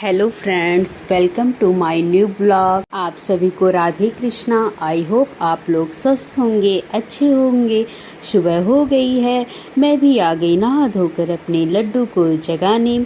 Hello friends, welcome to my new blog. आप सभी को राधे कृष्णा। आई होप आप लोग स्वस्थ होंगे, अच्छे होंगे। सुबह हो गई है, मैं भी आ गई नहा धोकर अपने लड्डू को जगाने।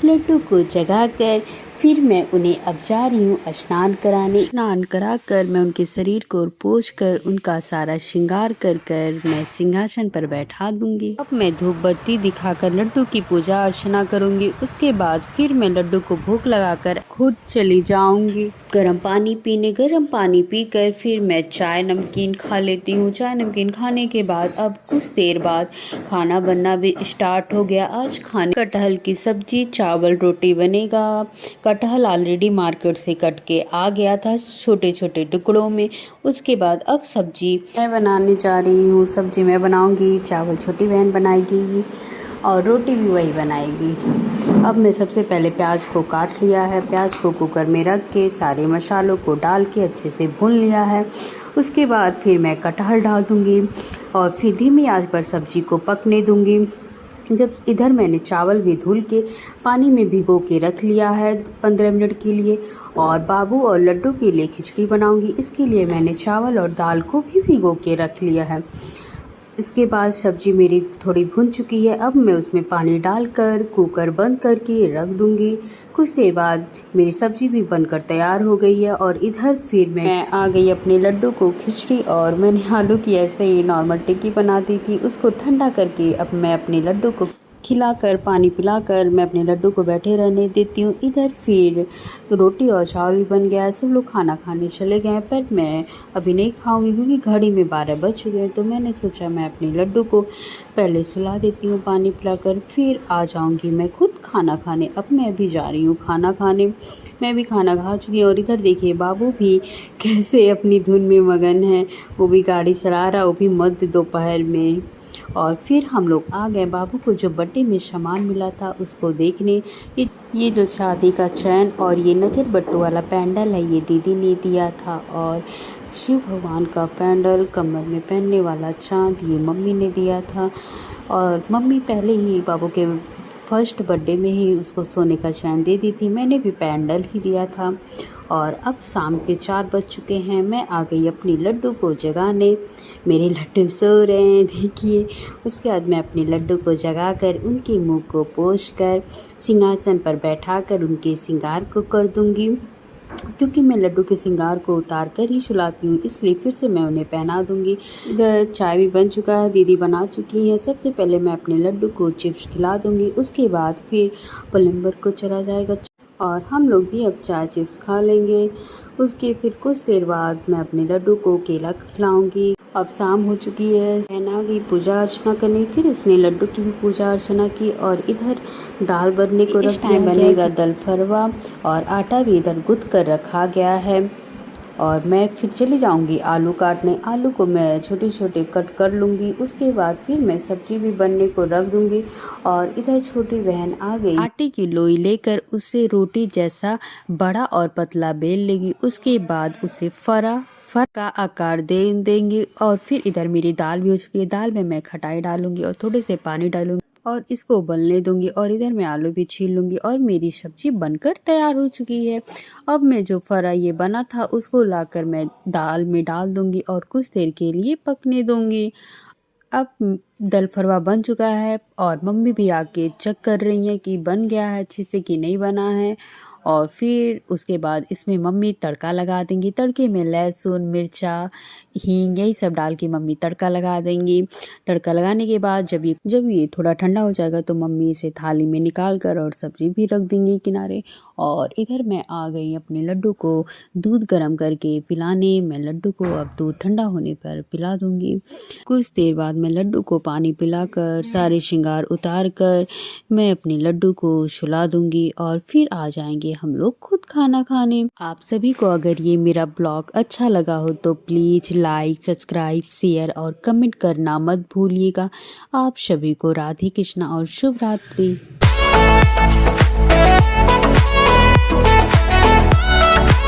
लड्डू को जगाकर फिर मैं उन्हें अब जा रही हूँ स्नान कराने। स्नान कराकर मैं उनके शरीर को पोंछ कर उनका सारा श्रृंगार कर मैं सिंहासन पर बैठा दूंगी। अब मैं धूप बत्ती दिखाकर लड्डू की पूजा अर्चना करूंगी। उसके बाद फिर मैं लड्डू को भोग लगाकर खुद चली जाऊंगी गर्म पानी पीने। गर्म पानी पीकर फिर मैं चाय नमकीन खा लेती हूँ। चाय नमकीन खाने के बाद अब कुछ देर बाद खाना बनना भी स्टार्ट हो गया। आज खाने कटहल की सब्जी, चावल, रोटी बनेगा। कटहल ऑलरेडी मार्केट से कट के आ गया था छोटे छोटे टुकड़ों में। उसके बाद अब सब्जी मैं बनाने जा रही हूँ। सब्जी मैं बनाऊंगी, चावल छोटी बहन बनाएगी और रोटी भी वही बनाएगी। अब मैं सबसे पहले प्याज को काट लिया है। प्याज को कुकर में रख के सारे मसालों को डाल के अच्छे से भून लिया है। उसके बाद फिर मैं कटहल डाल दूँगी और फिर धीमी आंच पर सब्जी को पकने दूँगी। जब इधर मैंने चावल भी धुल के पानी में भिगो के रख लिया है 15 मिनट के लिए। और बाबू और लड्डू के लिए खिचड़ी बनाऊंगी। इसके लिए मैंने चावल और दाल को भी भिगो के रख लिया है। इसके बाद सब्जी मेरी थोड़ी भुन चुकी है। अब मैं उसमें पानी डालकर कुकर बंद करके रख दूंगी। कुछ देर बाद मेरी सब्जी भी बनकर तैयार हो गई है। और इधर फिर मैं आ गई अपने लड्डू को खिचड़ी, और मैंने आलू की ऐसे ही नॉर्मल टिक्की बनाती थी, उसको ठंडा करके अब मैं अपने लड्डू को खिलाकर पानी पिलाकर मैं अपने लड्डू को बैठे रहने देती हूँ। इधर फिर रोटी और चावल भी बन गया है। सब लोग खाना खाने चले गए हैं, पर मैं अभी नहीं खाऊंगी क्योंकि घड़ी में 12 बज चुके हैं। तो मैंने सोचा मैं अपने लड्डू को पहले सुला देती हूँ पानी पिलाकर, फिर आ जाऊँगी मैं खुद खाना खाने। अब मैं भी जा रही हूँ खाना खाने। मैं भी खाना खा चुकी हूँ। और इधर देखिए बाबू भी कैसे अपनी धुन में मगन है। वो भी गाड़ी चला रहा, वो भी मध्य दोपहर में। और फिर हम लोग आ गए बाबू को जो बर्थडे में सामान मिला था उसको देखने। ये जो शादी का चैन और ये नज़र बट्टू वाला पैंडल है, ये दीदी ने दिया था। और शिव भगवान का पैंडल, कमर में पहनने वाला चाँद, ये मम्मी ने दिया था। और मम्मी पहले ही बाबू के फर्स्ट बर्थडे में ही उसको सोने का चैन दे दी थी। मैंने भी पैंडल ही दिया था। और अब शाम के 4 बज चुके हैं। मैं आ गई अपनी लड्डू को जगाने। मेरे लड्डू सो रहे हैं देखिए। उसके बाद मैं अपने लड्डू को जगाकर उनके मुंह को पोंछकर सिंहासन पर बैठाकर उनके श्रृंगार को कर दूंगी। क्योंकि मैं लड्डू के श्रृंगार को उतार कर ही सुलाती हूँ, इसलिए फिर से मैं उन्हें पहना दूंगी। इधर चाय भी बन चुका है, दीदी बना चुकी है। सबसे पहले मैं अपने लड्डू को चिप्स खिला दूंगी। उसके बाद फिर पलंबर को चला जाएगा और हम लोग भी अब चाय चिप्स खा लेंगे। उसके फिर कुछ देर बाद मैं अपने लड्डू को केला खिलाऊंगी। अब शाम हो चुकी है, बहन आ गई पूजा अर्चना करने। फिर उसने लड्डू की भी पूजा अर्चना की। और इधर दाल बनने को रख दिया, बनेगा दल फरवा। और आटा भी इधर गूंथ कर रखा गया है। और मैं फिर चली जाऊंगी आलू काटने। आलू को मैं छोटे छोटे कट कर लूँगी। उसके बाद फिर मैं सब्जी भी बनने को रख दूँगी। और इधर छोटी बहन आ गई, आटे की लोई लेकर उससे रोटी जैसा बड़ा और पतला बेल लेगी। उसके बाद उसे फर का आकार दे देंगे। और फिर इधर मेरी दाल भी हो चुकी है। दाल में मैं खटाई डालूंगी और थोड़े से पानी डालूंगी और इसको उबलने दूंगी। और इधर मैं आलू भी छील लूंगी और मेरी सब्जी बनकर तैयार हो चुकी है। अब मैं जो फरा ये बना था उसको लाकर मैं दाल में डाल दूंगी और कुछ देर के लिए पकने दूंगी। अब दल फरवा बन चुका है और मम्मी भी आके चेक कर रही हैं कि बन गया है अच्छे से कि नहीं बना है। और फिर उसके बाद इसमें मम्मी तड़का लगा देंगी। तड़के में लहसुन, मिर्चा, हींग यही सब डाल के मम्मी तड़का लगा देंगी। तड़का लगाने के बाद जब ये थोड़ा ठंडा हो जाएगा तो मम्मी इसे थाली में निकाल कर और सब्जी भी रख देंगी किनारे। और इधर मैं आ गई अपने लड्डू को दूध गर्म करके पिलाने। मैं लड्डू को अब दूध ठंडा होने पर पिला दूंगी। कुछ देर बाद मैं लड्डू को पानी पिलाकर सारे श्रृंगार उतार कर मैं अपने लड्डू को सुला दूंगी। और फिर आ जाएंगे हम लोग खुद खाना खाने। आप सभी को अगर ये मेरा ब्लॉग अच्छा लगा हो तो प्लीज लाइक, सब्सक्राइब, शेयर और कमेंट करना मत भूलिएगा। आप सभी को राधे कृष्णा और शुभ रात्रि।